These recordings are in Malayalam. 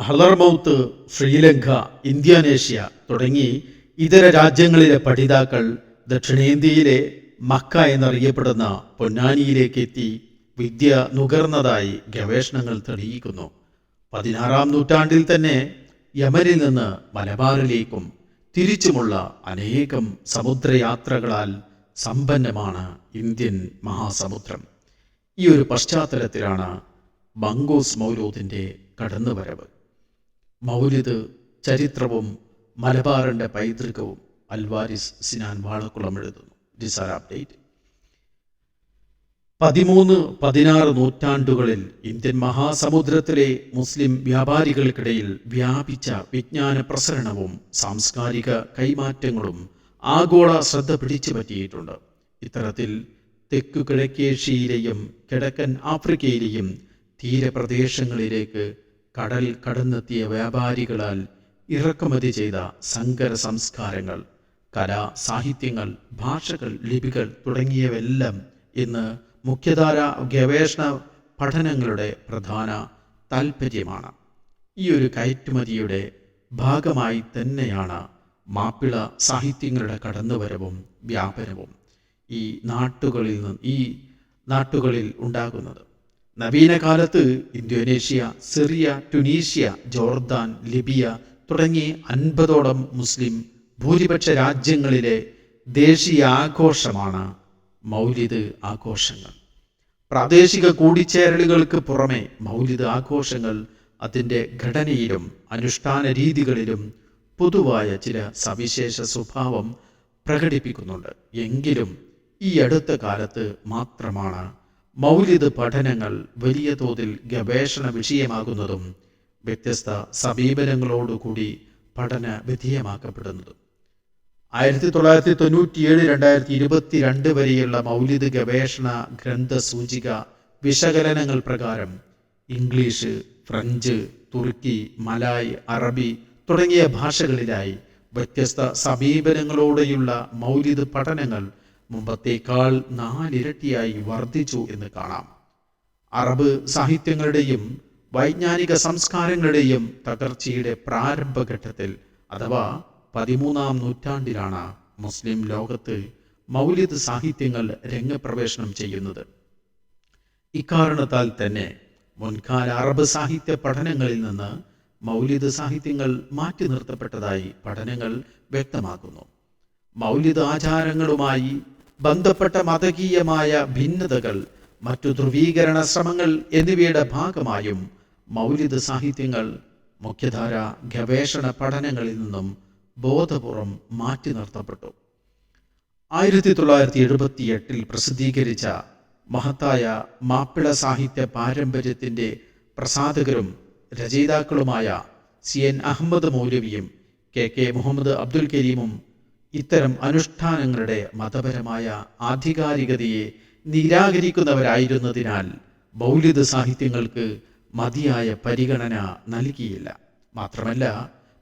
ഹളർമൗത്ത്, ശ്രീലങ്ക, ഇന്തോനേഷ്യ തുടങ്ങി ഇതര രാജ്യങ്ങളിലെ പഠിതാക്കൾ ദക്ഷിണേന്ത്യയിലെ മക്ക എന്നറിയപ്പെടുന്ന പൊന്നാനിയിലേക്ക് എത്തി വിദ്യ നുകർന്നതായി ഗവേഷണങ്ങൾ തെളിയിക്കുന്നു. 16-ാം നൂറ്റാണ്ടിൽ തന്നെ യമനിൽ നിന്ന് മലബാറിലേക്കും തിരിച്ചുമുള്ള അനേകം സമുദ്രയാത്രകളാൽ സമ്പന്നമാണ് ഇന്ത്യൻ മഹാസമുദ്രം. ഈ ഒരു പശ്ചാത്തലത്തിലാണ് മംഗൂസ് മൗലൂദിൻ്റെ കടന്നുവരവ്. മൗലിദ് ചരിത്രവും മലബാറിൻ്റെ പൈതൃകവും അൽവാരിസ് സിനാൻ വാളക്കുളം എഴുതുന്നു. ഡിസാർ അപ്ഡേറ്റ്. 13-16 നൂറ്റാണ്ടുകളിൽ ഇന്ത്യൻ മഹാസമുദ്രത്തിലെ മുസ്ലിം വ്യാപാരികൾക്കിടയിൽ വ്യാപിച്ച വിജ്ഞാന പ്രസരണവും സാംസ്കാരിക കൈമാറ്റങ്ങളും ആഗോള ശ്രദ്ധ പിടിച്ചു പറ്റിയിട്ടുണ്ട്. ഇത്തരത്തിൽ തെക്കു കിഴക്കേഷ്യയിലെയും കിഴക്കൻ ആഫ്രിക്കയിലെയും തീരപ്രദേശങ്ങളിലേക്ക് കടൽ കടന്നെത്തിയ വ്യാപാരികളാൽ ഇറക്കുമതി ചെയ്ത സങ്കര സംസ്കാരങ്ങൾ, കല, സാഹിത്യങ്ങൾ, ഭാഷകൾ, ലിപികൾ തുടങ്ങിയവയെല്ലാം ഇന്ന് മുഖ്യധാര ഗവേഷണ പഠനങ്ങളുടെ പ്രധാന താൽപ്പര്യമാണ്. ഈ ഒരു കയറ്റുമതിയുടെ ഭാഗമായി തന്നെയാണ് മാപ്പിള സാഹിത്യങ്ങളുടെ കടന്നുവരവും വ്യാപനവും ഈ നാട്ടുകളിൽ ഉണ്ടാകുന്നത്. നവീന കാലത്ത് Indonesia, Syria, Tunisia, Jordan, Libya തുടങ്ങി 50ഓളം മുസ്ലിം ഭൂരിപക്ഷ രാജ്യങ്ങളിലെ ദേശീയ ആഘോഷമാണ് മൗലിദ് ആഘോഷങ്ങൾ. പ്രാദേശിക കൂടിച്ചേരലുകൾക്ക് പുറമെ മൗലിദ് ആഘോഷങ്ങൾ അതിൻ്റെ ഘടനയിലും അനുഷ്ഠാന രീതികളിലും പൊതുവായ ചില സവിശേഷ സ്വഭാവം പ്രകടിപ്പിക്കുന്നുണ്ട്. എങ്കിലും ഈ അടുത്ത കാലത്ത് മാത്രമാണ് മൗലിദ് പഠനങ്ങൾ വലിയ തോതിൽ ഗവേഷണ വിഷയമാകുന്നതും വ്യത്യസ്ത സമീപനങ്ങളോടുകൂടി പഠന വിധേയമാക്കപ്പെടുന്നതും. 1997-2022 വരെയുള്ള മൗലിദ് ഗവേഷണ ഗ്രന്ഥ സൂചിക വിശകലനങ്ങൾ പ്രകാരം ഇംഗ്ലീഷ്, ഫ്രഞ്ച്, തുർക്കി, മലായ്, അറബി തുടങ്ങിയ ഭാഷകളിലായി വ്യത്യസ്ത സമീപനങ്ങളോടെയുള്ള മൗലിദ് പഠനങ്ങൾ മുമ്പത്തേക്കാൾ 4 ഇരട്ടിയായി വർദ്ധിച്ചു എന്ന് കാണാം. അറബ് സാഹിത്യങ്ങളുടെയും വൈജ്ഞാനിക സംസ്കാരങ്ങളുടെയും തകർച്ചയുടെ പ്രാരംഭഘട്ടത്തിൽ അഥവാ 13-ാം നൂറ്റാണ്ടിലാണ് മുസ്ലിം ലോകത്ത് മൗലിദ് സാഹിത്യങ്ങൾ രംഗപ്രവേശനം ചെയ്യുന്നത്. ഇക്കാരണത്താൽ തന്നെ മുൻകാല അറബ് സാഹിത്യ പഠനങ്ങളിൽ നിന്ന് മൗലിദ് സാഹിത്യങ്ങൾ മാറ്റി നിർത്തപ്പെട്ടതായി പഠനങ്ങൾ വ്യക്തമാക്കുന്നു. മൗലിദ് ആചാരങ്ങളുമായി ബന്ധപ്പെട്ട മതകീയമായ ഭിന്നതകൾ, മറ്റു ധ്രുവീകരണ ശ്രമങ്ങൾ എന്നിവയുടെ ഭാഗമായും മൗലിദ് സാഹിത്യങ്ങൾ മുഖ്യധാര ഗവേഷണ പഠനങ്ങളിൽ നിന്നും ബോധപൂർവം മാറ്റി നിർത്തപ്പെട്ടു. 1978 പ്രസിദ്ധീകരിച്ച മഹത്തായ മാപ്പിള സാഹിത്യ പാരമ്പര്യത്തിൻ്റെ പ്രസാധകരും രചയിതാക്കളുമായ CN അഹമ്മദ് മൗലവിയും KK മുഹമ്മദ് അബ്ദുൽ കരീമും ഇത്തരം അനുഷ്ഠാനങ്ങളുടെ മതപരമായ ആധികാരികതയെ നിരാകരിക്കുന്നവരായിരുന്നതിനാൽ മൗലിദ് സാഹിത്യങ്ങൾക്ക് മതിയായ പരിഗണന നൽകിയില്ല. മാത്രമല്ല,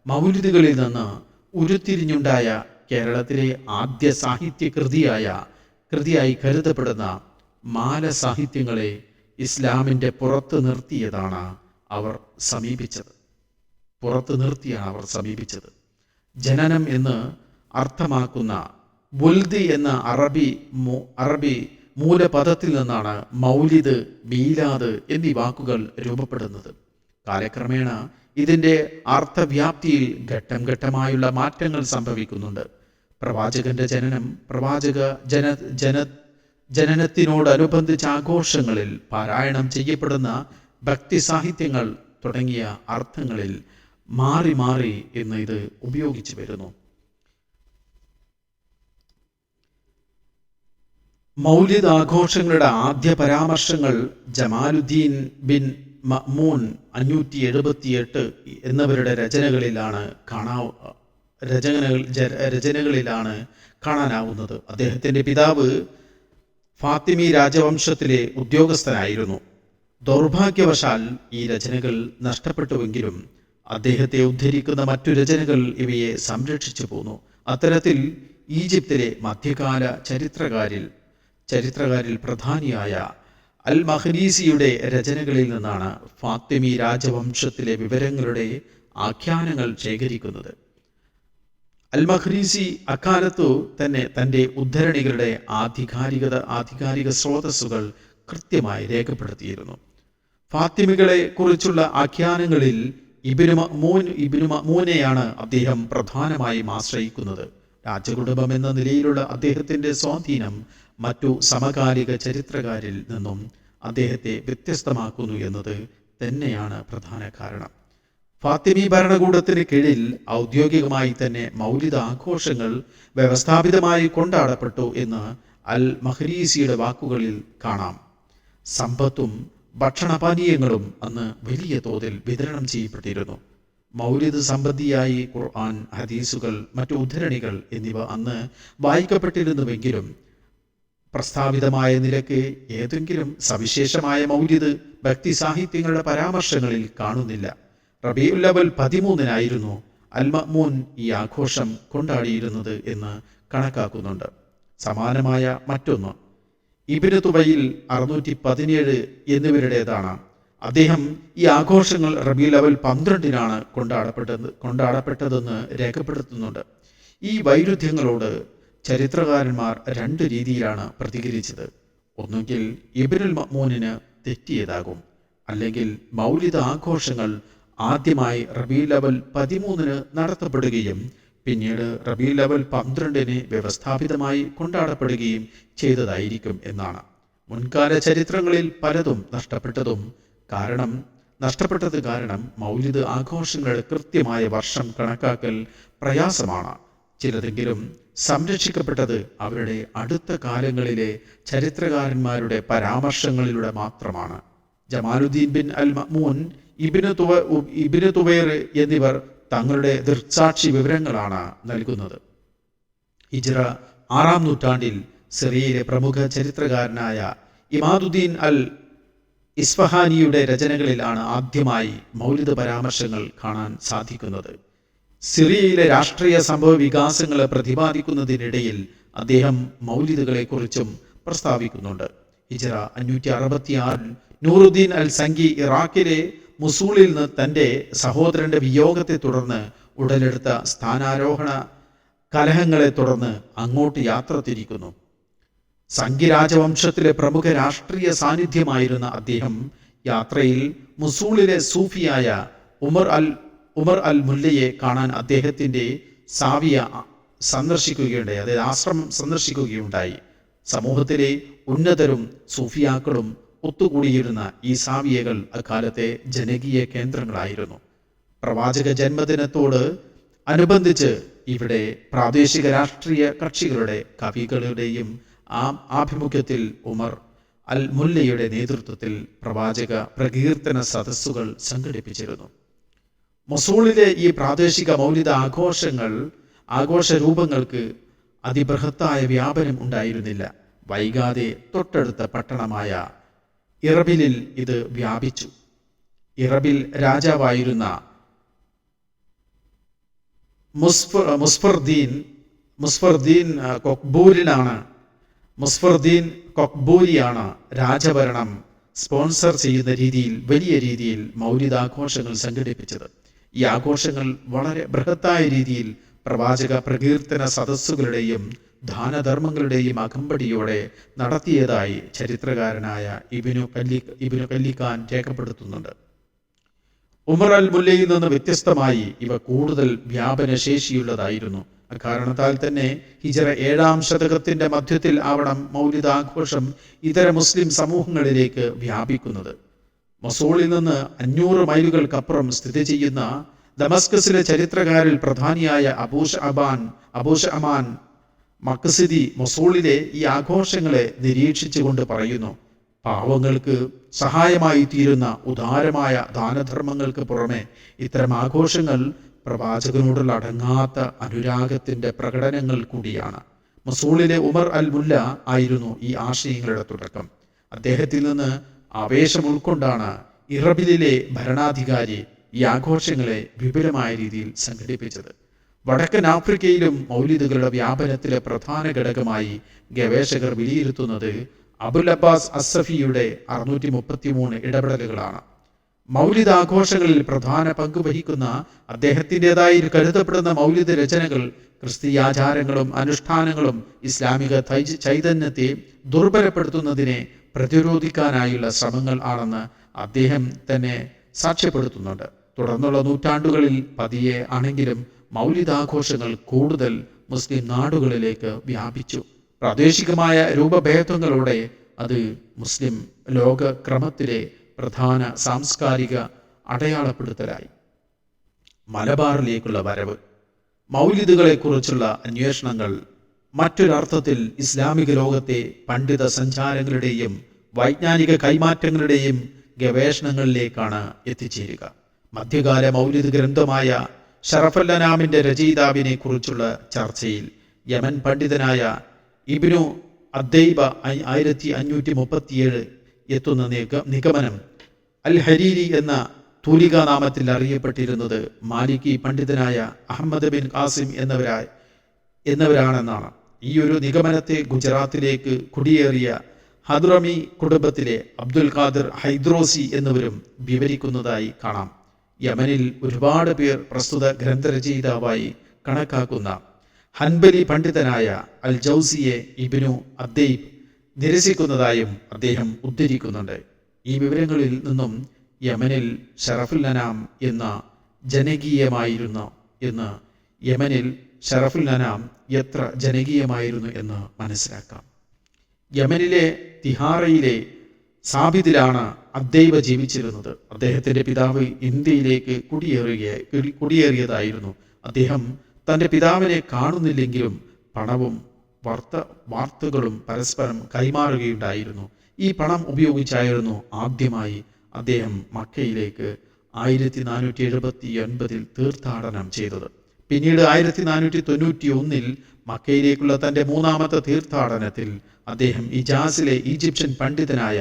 മൗലിദുകളിൽ നിന്ന് ഉരുത്തിരിഞ്ഞുണ്ടായ കേരളത്തിലെ ആദ്യ സാഹിത്യ കൃതിയായി കരുതപ്പെടുന്ന മാല സാഹിത്യങ്ങളെ ഇസ്ലാമിൻ്റെ പുറത്തു നിർത്തിയാണ് അവർ സമീപിച്ചത്. ജനനം എന്ന് അർത്ഥമാക്കുന്ന വുൽദ് എന്ന അറബി മൂലപദത്തിൽ നിന്നാണ് മൗലിദ്, മീലാദ് എന്നീ വാക്കുകൾ രൂപപ്പെടുന്നത്. കാലക്രമേണ ഇതിൻ്റെ അർത്ഥവ്യാപ്തിയിൽ ഘട്ടം ഘട്ടമായുള്ള മാറ്റങ്ങൾ സംഭവിക്കുന്നുണ്ട്. പ്രവാചകന്റെ ജനനം, ജനനത്തിനോടനുബന്ധിച്ച ആഘോഷങ്ങളിൽ പാരായണം ചെയ്യപ്പെടുന്ന ഭക്തി സാഹിത്യങ്ങൾ തുടങ്ങിയ അർത്ഥങ്ങളിൽ മാറി മാറി ഇന്ന് ഇത് ഉപയോഗിച്ചു വരുന്നു. മൗലിദ് ആഘോഷങ്ങളുടെ ആദ്യ പരാമർശങ്ങൾ ജമാലുദ്ദീൻ ബിൻ മഅ്മൂൻ 578 എന്നവരുടെ രചനകളിലാണ് കാണാനാവുന്നത്. അദ്ദേഹത്തിൻ്റെ പിതാവ് ഫാത്തിമി രാജവംശത്തിലെ ഉദ്യോഗസ്ഥനായിരുന്നു. ദൗർഭാഗ്യവശാൽ ഈ രചനകൾ നഷ്ടപ്പെട്ടുവെങ്കിലും അദ്ദേഹത്തെ ഉദ്ധരിക്കുന്ന മറ്റു രചനകൾ ഇവയെ സംരക്ഷിച്ചു പോന്നു. അത്തരത്തിൽ ഈജിപ്തിലെ മധ്യകാല ചരിത്രകാരിൽ പ്രധാനിയായ അൽ മഹ്രീസിയുടെ രചനകളിൽ നിന്നാണ് ഫാത്തിമി രാജവംശത്തിലെ വിവരങ്ങളുടെ ആഖ്യാനങ്ങൾ ശേഖരിക്കുന്നത്. അൽ മഹ്രീസി അക്കാലത്തു തന്നെ തൻ്റെ ഉദ്ധരണികളുടെ ആധികാരിക സ്രോതസ്സുകൾ കൃത്യമായി രേഖപ്പെടുത്തിയിരുന്നു. ഫാത്തിമികളെ കുറിച്ചുള്ള ആഖ്യാനങ്ങളിൽ ഇബ്നു മഅ്മൂനെയാണ് അദ്ദേഹം പ്രധാനമായും ആശ്രയിക്കുന്നത്. രാജകുടുംബം എന്ന നിലയിലുള്ള അദ്ദേഹത്തിൻ്റെ സ്വാധീനം മറ്റു സമകാലിക ചരിത്രകാരിൽ നിന്നും അദ്ദേഹത്തെ വ്യത്യസ്തമാക്കുന്നു എന്നത് തന്നെയാണ് പ്രധാന കാരണം. ഫാത്തിമി ഭരണകൂടത്തിന് കീഴിൽ ഔദ്യോഗികമായി തന്നെ മൗലിദ ആഘോഷങ്ങൾ വ്യവസ്ഥാപിതമായി കൊണ്ടാടപ്പെട്ടു എന്ന് അൽ മഹ്രീസിയുടെ വാക്കുകളിൽ കാണാം. സമ്പത്തും ഭക്ഷണപാനീയങ്ങളും അന്ന് വലിയ തോതിൽ വിതരണം ചെയ്യപ്പെട്ടിരുന്നു. മൗലിദ് സംബന്ധിയായി ഖുർആൻ, ഹദീസുകൾ, മറ്റു ഉദ്ധരണികൾ എന്നിവ അന്ന് വായിക്കപ്പെട്ടിരുന്നുവെങ്കിലും പ്രസ്താവിതമായ നിലയ്ക്ക് ഏതെങ്കിലും സവിശേഷമായ മൗലിദ് ഭക്തി സാഹിത്യങ്ങളുടെ പരാമർശങ്ങളിൽ കാണുന്നില്ല. റബീഉൽ അവ്വൽ 13-നായിരുന്നു അൽ മഅ്മൂൻ ഈ ആഘോഷം കൊണ്ടാടിയിരുന്നത് എന്ന് കണക്കാക്കുന്നുണ്ട്. സമാനമായ മറ്റൊന്ന് ഇബ്നു തുബൈൽ 617 എന്നിവരുടേതാണ്. അദ്ദേഹം ഈ ആഘോഷങ്ങൾ റബീഉൽ അവ്വൽ 12-നാണ് കൊണ്ടാടപ്പെട്ടതെന്ന് രേഖപ്പെടുത്തുന്നുണ്ട്. ഈ വൈരുദ്ധ്യങ്ങളോട് ചരിത്രകാരന്മാർ രണ്ട് രീതിയിലാണ് പ്രതികരിച്ചത്. ഒന്നുകിൽ ഇബ്നുൽ മഅ്മൂനിന് തെറ്റിയതാകും, അല്ലെങ്കിൽ മൗലിദ ആഘോഷങ്ങൾ ആദ്യമായി റബീഉൽ അവ്വൽ 13-ന് നടത്തപ്പെടുകയും പിന്നീട് റബീഉൽ അവ്വൽ 12-ന് വ്യവസ്ഥാപിതമായി കൊണ്ടാടപ്പെടുകയും ചെയ്തതായിരിക്കും എന്നാണ്. മുൻകാല ചരിത്രങ്ങളിൽ പലതും നഷ്ടപ്പെട്ടത് കാരണം മൗലിദ് ആഘോഷങ്ങളുടെ കൃത്യമായ വർഷം കണക്കാക്കൽ പ്രയാസമാണ്. ചിലതെങ്കിലും സംരക്ഷിക്കപ്പെട്ടത് അവരുടെ അടുത്ത കാലങ്ങളിലെ ചരിത്രകാരന്മാരുടെ പരാമർശങ്ങളിലൂടെ മാത്രമാണ്. ജമാലുദ്ദീൻ ബിൻ അൽ മഅ്മൂൻ, ഇബ്നു തുബൈർ എന്നിവർ തങ്ങളുടെ ദൃക്സാക്ഷി വിവരങ്ങളാണ് നൽകുന്നത്. ഹിജ്റ 6-ാം നൂറ്റാണ്ടിൽ സിറിയയിലെ പ്രമുഖ ചരിത്രകാരനായ ഇമാദുദ്ദീൻ അൽ ഇസ്ഫഹാനിയുടെ രചനകളിലാണ് ആദ്യമായി മൗലിദ് പരാമർശങ്ങൾ കാണാൻ സാധിക്കുന്നത്. സിറിയയിലെ രാഷ്ട്രീയ സംഭവ വികാസങ്ങളെ പ്രതിപാദിക്കുന്നതിനിടയിൽ അദ്ദേഹം മൗലിദുകളെക്കുറിച്ചും പ്രസ്താവിക്കുന്നുണ്ട്. ഹിജ്റ 566-ൽ നൂറുദ്ദീൻ അൽ സംഗി ഇറാഖിലെ മുസൂളിൽ നിന്ന് തൻ്റെ സഹോദരന്റെ വിയോഗത്തെ തുടർന്ന് ഉടലെടുത്ത സ്ഥാനാരോഹണ കലഹങ്ങളെ തുടർന്ന് അങ്ങോട്ട് യാത്ര തിരിക്കുന്നു. സംഗി രാജവംശത്തിലെ പ്രമുഖ രാഷ്ട്രീയ സാന്നിധ്യമായിരുന്ന അദ്ദേഹം യാത്രയിൽ മുസൂളിലെ സൂഫിയായ ഉമർ അൽ മുല്ലയെ കാണാൻ അദ്ദേഹത്തിൻ്റെ സാവിയ സന്ദർശിക്കുകയുണ്ടായി, അതായത് ആശ്രമം സന്ദർശിക്കുകയുണ്ടായി. സമൂഹത്തിലെ ഉന്നതരും സൂഫിയാക്കളും ഒത്തുകൂടിയിരുന്ന ഈ സാവിയകൾ അക്കാലത്തെ ജനകീയ കേന്ദ്രങ്ങളായിരുന്നു. പ്രവാചക ജന്മദിനത്തോട് അനുബന്ധിച്ച് ഇവിടെ പ്രാദേശിക രാഷ്ട്രീയ കക്ഷികളുടെ കവികളുടെയും ആഭിമുഖ്യത്തിൽ ഉമർ അൽ മുല്ലയുടെ നേതൃത്വത്തിൽ പ്രവാചക പ്രകീർത്തന സദസ്സുകൾ സംഘടിപ്പിച്ചിരുന്നു. മൊസൂളിലെ ഈ പ്രാദേശിക മൗലിദ ആഘോഷ രൂപങ്ങൾക്ക് അതിബൃഹത്തായ വ്യാപനം ഉണ്ടായിരുന്നില്ല. വൈകാതെ തൊട്ടടുത്ത പട്ടണമായ ഇറബിലിൽ ഇത് വ്യാപിച്ചു. ഇറബിൽ രാജാവായിരുന്ന മുസ്ഫർദീൻ കൊക്ബൂരിയാണ് രാജഭരണം സ്പോൺസർ ചെയ്യുന്ന വലിയ രീതിയിൽ മൗലിദാഘോഷങ്ങൾ സംഘടിപ്പിച്ചത്. ഈ ആഘോഷങ്ങൾ വളരെ ബൃഹത്തായ രീതിയിൽ പ്രവാചക പ്രകീർത്തന സദസ്സുകളുടെയും ദാനധർമ്മങ്ങളുടെയും അകമ്പടിയോടെ നടത്തിയതായി ചരിത്രകാരനായ ഇബ്നു കല്ലിഖാൻ രേഖപ്പെടുത്തുന്നുണ്ട്. ഉമർ അൽ മുല്ലയിൽ നിന്ന് വ്യത്യസ്തമായി ഇവ കൂടുതൽ വ്യാപനശേഷിയുള്ളതായിരുന്നു. അക്കാരണത്താൽ തന്നെ ഹിജ്റ 7-ാം ശതകത്തിന്റെ മധ്യത്തിൽ ആവണം മൗലിദാഘോഷം ഇതര മുസ്ലിം സമൂഹങ്ങളിലേക്ക് വ്യാപിക്കുന്നത്. മൊസൂളിൽ നിന്ന് 500 മൈലുകൾക്കപ്പുറം സ്ഥിതി ചെയ്യുന്ന ദമസ്കസിലെ ചരിത്രകാരിൽ പ്രധാനിയായ അബൂഷഅമാൻ മഖ്സിദി മൊസൂളിലെ ഈ ആഘോഷങ്ങളെ നിരീക്ഷിച്ചുകൊണ്ട് പറയുന്നു: പാവങ്ങൾക്ക് സഹായമായി തീരുന്ന ഉദാരമായ ദാനധർമ്മങ്ങൾക്ക് പുറമെ ഇത്തരം ആഘോഷങ്ങൾ പ്രവാചകനോടുള്ള അടങ്ങാത്ത അനുരാഗത്തിന്റെ പ്രകടനങ്ങൾ കൂടിയാണ്. മൊസൂളിലെ ഉമർ അൽ മുല്ല ആയിരുന്നു ഈ ആശയങ്ങളുടെ തുടക്കം. അദ്ദേഹത്തിൽ നിന്ന് ആവേശം ഉൾക്കൊണ്ടാണ് ഇറബിലിലെ ഭരണാധികാരി ഈ ആഘോഷങ്ങളെ വിപുലമായ രീതിയിൽ സംഘടിപ്പിച്ചത്. വടക്കൻ ആഫ്രിക്കയിലും മൗലിദുകളുടെ വ്യാപനത്തിലെ പ്രധാന ഘടകമായി ഗവേഷകർ വിലയിരുത്തുന്നത് അബുൽ അബ്ബാസ് അസ്സഫിയുടെ 633 ഇടപെടലുകളാണ്. മൗലിദ് ആഘോഷങ്ങളിൽ പ്രധാന പങ്ക് വഹിക്കുന്ന അദ്ദേഹത്തിൻ്റെതായി കരുതപ്പെടുന്ന മൗലിദ് രചനകൾ ക്രിസ്തീയാചാരങ്ങളും അനുഷ്ഠാനങ്ങളും ഇസ്ലാമിക ചൈതന്യത്തെ ദുർബലപ്പെടുത്തുന്നതിനെ പ്രതിരോധിക്കാനായുള്ള ശ്രമങ്ങൾ ആണെന്ന് അദ്ദേഹം തന്നെ സാക്ഷ്യപ്പെടുത്തുന്നുണ്ട്. തുടർന്നുള്ള നൂറ്റാണ്ടുകളിൽ പതിയെ ആണെങ്കിലും മൗലിദാഘോഷങ്ങൾ കൂടുതൽ മുസ്ലിം നാടുകളിലേക്ക് വ്യാപിച്ചു. പ്രാദേശികമായ രൂപഭേദങ്ങളോടെ അത് മുസ്ലിം ലോകക്രമത്തിലെ പ്രധാന സാംസ്കാരിക അടയാളപ്പെടുത്തലായി. മലബാറിലേക്കുള്ള വരവ്. മൗലിദുകളെക്കുറിച്ചുള്ള അന്വേഷണങ്ങൾ മറ്റൊരർത്ഥത്തിൽ ഇസ്ലാമിക ലോകത്തെ പണ്ഡിത സഞ്ചാരങ്ങളുടെയും വൈജ്ഞാനിക കൈമാറ്റങ്ങളുടെയും ഗവേഷണങ്ങളിലേക്കാണ് എത്തിച്ചേരുക. മധ്യകാല മൗലിദ് ഗ്രന്ഥമായ ഷറഫുൽ അനാമിന്റെ രചയിതാവിനെ കുറിച്ചുള്ള ചർച്ചയിൽ യമൻ പണ്ഡിതനായ ഇബ്നു അദ്ദൈബ 1537 എത്തുന്ന നിഗമനം അൽ ഹരീരി എന്ന തൂലികാനാമത്തിൽ അറിയപ്പെട്ടിരുന്നത് മാലിക്കി പണ്ഡിതനായ അഹമ്മദ് ബിൻ ഖാസിം എന്നിവരാണെന്നാണ്. ഈ ഒരു നിഗമനത്തെ ഗുജറാത്തിലേക്ക് കുടിയേറിയ ഹദ്റമി കുടുംബത്തിലെ അബ്ദുൽ ഖാദിർ ഹൈദ്രോസി എന്നിവരും വിവരിക്കുന്നതായി കാണാം. യമനിൽ ഒരുപാട് പേർ പ്രസ്തുത ഗ്രന്ഥരചയിതാവായി കണക്കാക്കുന്ന ഹൻബലി പണ്ഡിതനായ അൽ ജൗസിയെ ഇബ്നു അദ്ദൈബ് നിരസിക്കുന്നതായും അദ്ദേഹം ഉദ്ധരിക്കുന്നുണ്ട്. ഈ വിവരങ്ങളിൽ നിന്നും യമനിൽ ഷറഫുൽ അനാം എത്ര ജനകീയമായിരുന്നു എന്ന് മനസ്സിലാക്കാം. യമനിലെ തിഹാറയിലെ സാബിദിലാണ് അദ്ദൈബ ജീവിച്ചിരുന്നത്. അദ്ദേഹത്തിന്റെ പിതാവ് ഇന്ത്യയിലേക്ക് കുടിയേറിയതായിരുന്നു. അദ്ദേഹം തൻ്റെ പിതാവിനെ കാണുന്നില്ലെങ്കിലും പണവും വാർത്തകളും പരസ്പരം കൈമാറുകയുണ്ടായിരുന്നു. ഈ പണം ഉപയോഗിച്ചായിരുന്നു ആദ്യമായി അദ്ദേഹം മക്കയിലേക്ക് 1479 തീർത്ഥാടനം ചെയ്തത്. പിന്നീട് 1491 മക്കയിലേക്കുള്ള തൻ്റെ മൂന്നാമത്തെ തീർത്ഥാടനത്തിൽ അദ്ദേഹം ഇജാസിലെ ഈജിപ്ഷ്യൻ പണ്ഡിതനായ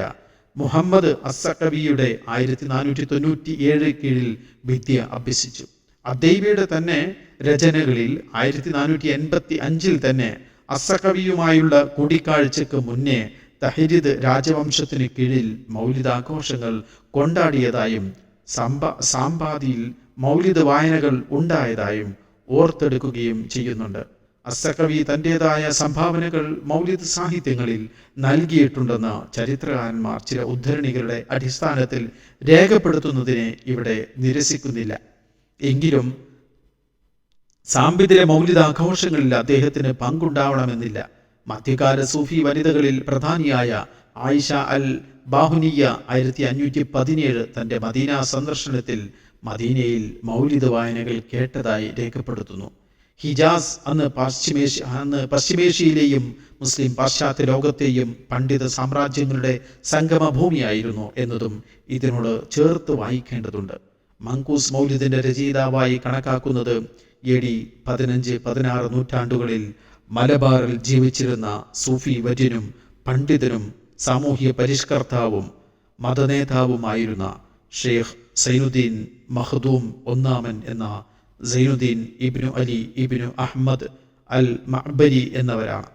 മുഹമ്മദ് അസ്സഖവിയുടെ 1497 കീഴിൽ വിദ്യ അഭ്യസിച്ചു. അദ്ദൈബയുടെ തന്നെ രചനകളിൽ 1485 തന്നെ അസ്സഖവിയുമായുള്ള കൂടിക്കാഴ്ചയ്ക്ക് മുന്നേ തഹരിദ് രാജവംശത്തിന് കീഴിൽ മൗലിദാഘോഷങ്ങൾ കൊണ്ടാടിയതായും സാമ്പാദിയിൽ മൗലിദ് വായനകൾ ഉണ്ടായതായും ഓർത്തെടുക്കുകയും ചെയ്യുന്നുണ്ട്. അസ്സഖവി തൻ്റെതായ സംഭാവനകൾ മൗലിദ് സാഹിത്യങ്ങളിൽ നൽകിയിട്ടുണ്ടെന്ന് ചരിത്രകാരന്മാർ ചില ഉദ്ധരണികളുടെ അടിസ്ഥാനത്തിൽ രേഖപ്പെടുത്തുന്നതിനെ ഇവിടെ നിരസിക്കുന്നില്ല. എങ്കിലും സാമ്പിദിലെ മൗലിദാഘോഷങ്ങളിൽ അദ്ദേഹത്തിന് പങ്കുണ്ടാവണമെന്നില്ല. മധ്യകാല സൂഫി വനിതകളിൽ പ്രധാനിയായ ആയിഷ അൽ ബാഹുനിയ 1517 തൻ്റെ മദീന സന്ദർശനത്തിൽ മദീനയിൽ മൗലിദ് വായനകൾ കേട്ടതായി രേഖപ്പെടുത്തുന്നു. ഹിജാസ് അന്ന് പശ്ചിമേഷ്യയിലെയും മുസ്ലിം പാശ്ചാത്യ ലോകത്തെയും പണ്ഡിത സാമ്രാജ്യങ്ങളുടെ സംഗമഭൂമിയായിരുന്നു എന്നതും ഇതിനോട് ചേർത്ത് വായിക്കേണ്ടതുണ്ട്. മങ്കൂസ് മൗലിദിന്റെ രചയിതാവായി കണക്കാക്കുന്നത് AD 15-16 നൂറ്റാണ്ടുകളിൽ മലബാറിൽ ജീവിച്ചിരുന്ന സൂഫി വര്യനും പണ്ഡിതനും സാമൂഹ്യ പരിഷ്കർത്താവും മതനേതാവുമായിരുന്ന ഷെയ്ഖ് സൈനുദ്ദീൻ മഖ്ദൂം ഒന്നാമൻ എന്ന സൈനുദ്ദീൻ ഇബ്നു അലി ഇബ്നു അഹ്മദ് അൽ മഅ്ബരി എന്നവരാണ്.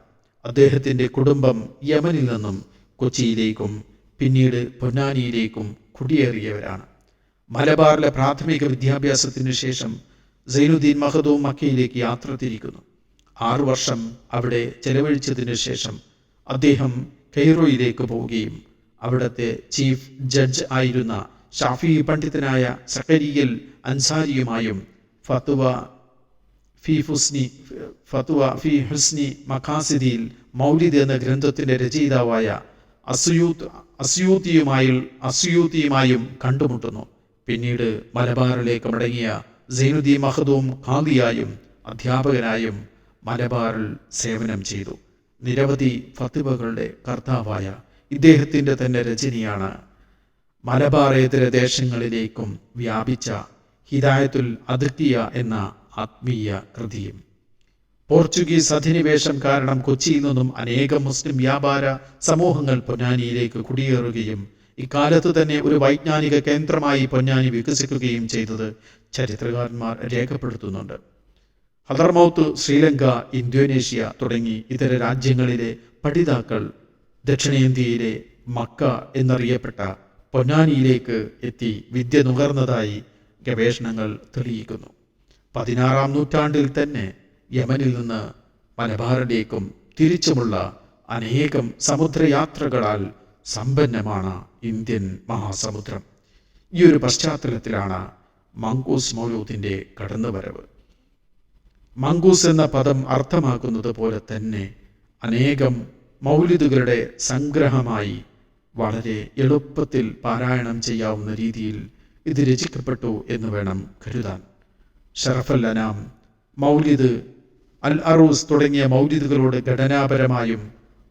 അദ്ദേഹത്തിൻ്റെ കുടുംബം യമനിൽ നിന്നും കൊച്ചിയിലേക്കും പിന്നീട് പൊന്നാനിയിലേക്കും കുടിയേറിയവരാണ്. മലബാറിലെ പ്രാഥമിക വിദ്യാഭ്യാസത്തിന് ശേഷം സൈനുദ്ദീൻ മഖ്ദൂം മക്കയിലേക്ക് യാത്ര തിരിക്കുന്നു. 6 വർഷം അവിടെ ചെലവഴിച്ചതിന് ശേഷം അദ്ദേഹം കൈറോയിലേക്ക് പോവുകയും അവിടുത്തെ ചീഫ് ജഡ്ജ് ആയിരുന്ന ഷാഫി പണ്ഡിതനായ സഖരിയൽ അൻസാരിയുമായും ഫത്വ ഫി ഹുസ്നി മഖാസിദിൽ മൗലിദ് എന്ന ഗ്രന്ഥത്തിന്റെ രചയിതാവായ അസ്യൂത്തിയുമായും കണ്ടുമുട്ടുന്നു. പിന്നീട് മലബാറിലേക്ക് മടങ്ങിയ സൈനുദ്ദീൻ മഖ്ദൂം ഖാദിയായും അധ്യാപകനായും മലബാറിൽ സേവനം ചെയ്തു. നിരവധി ഫത്വകളുടെ കർത്താവായ ഇദ്ദേഹത്തിൻ്റെ തന്നെ രചനയാണ് മലബാറേതര ദേശങ്ങളിലേക്കും വ്യാപിച്ച ഹിദായത്തുൽ അദ്കിയ എന്ന ആത്മീയ കൃതിയും. പോർച്ചുഗീസ് അധിനിവേശം കാരണം കൊച്ചിയിൽ നിന്നും അനേകം മുസ്ലിം വ്യാപാര സമൂഹങ്ങൾ പൊന്നാനിയിലേക്ക് കുടിയേറുകയും ഇക്കാലത്ത് തന്നെ ഒരു വൈജ്ഞാനിക കേന്ദ്രമായി പൊന്നാനി വികസിക്കുകയും ചെയ്തത് ചരിത്രകാരന്മാർ രേഖപ്പെടുത്തുന്നുണ്ട്. ഹദർമൗത്ത്, ശ്രീലങ്ക, ഇന്തോനേഷ്യ തുടങ്ങി ഇതര രാജ്യങ്ങളിലെ പഠിതാക്കൾ ദക്ഷിണേന്ത്യയിലെ മക്ക എന്നറിയപ്പെട്ട പൊന്നാനിയിലേക്ക് എത്തി വിദ്യ നുകർന്നതായി ഗവേഷണങ്ങൾ തെളിയിക്കുന്നു. 16-ാം നൂറ്റാണ്ടിൽ തന്നെ യമനിൽ നിന്ന് മലബാറിലേക്കും തിരിച്ചുമുള്ള അനേകം സമുദ്രയാത്രകളാൽ സമ്പന്നമാണ് ഇന്ത്യൻ മഹാസമുദ്രം. ഈ ഒരു പശ്ചാത്തലത്തിലാണ് മങ്കൂസ് മൗലൂദിൻ്റെ കടന്നുവരവ്. മങ്കൂസ് എന്ന പദം അർത്ഥമാക്കുന്നത് പോലെ തന്നെ അനേകം മൗലിദുകളുടെ സംഗ്രഹമായി വളരെ എളുപ്പത്തിൽ പാരായണം ചെയ്യാവുന്ന രീതിയിൽ ഇത് രചിക്കപ്പെട്ടു എന്ന് വേണം കരുതാൻ. ഷറഫൽ അനാം, മൗലിദ്, അൽ അറൂസ് തുടങ്ങിയ മൗലിദുകളോട് ഘടനാപരമായും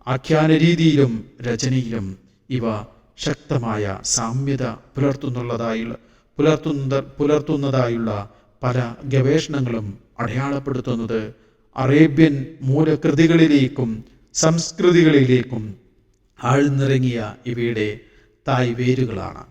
ആഖ്യാന രീതിയിലും രചനയിലും ഇവ ശക്തമായ സാമ്യത പുലർത്തുന്നതായുള്ള പല ഗവേഷണങ്ങളും അടയാളപ്പെടുത്തുന്നത് അറേബ്യൻ മൂലകൃതികളിലേക്കും സംസ്കൃതികളിലേക്കും ആഴ്ന്നിറങ്ങിയ ഇവയുടെ തായ് വേരുകളാണ്.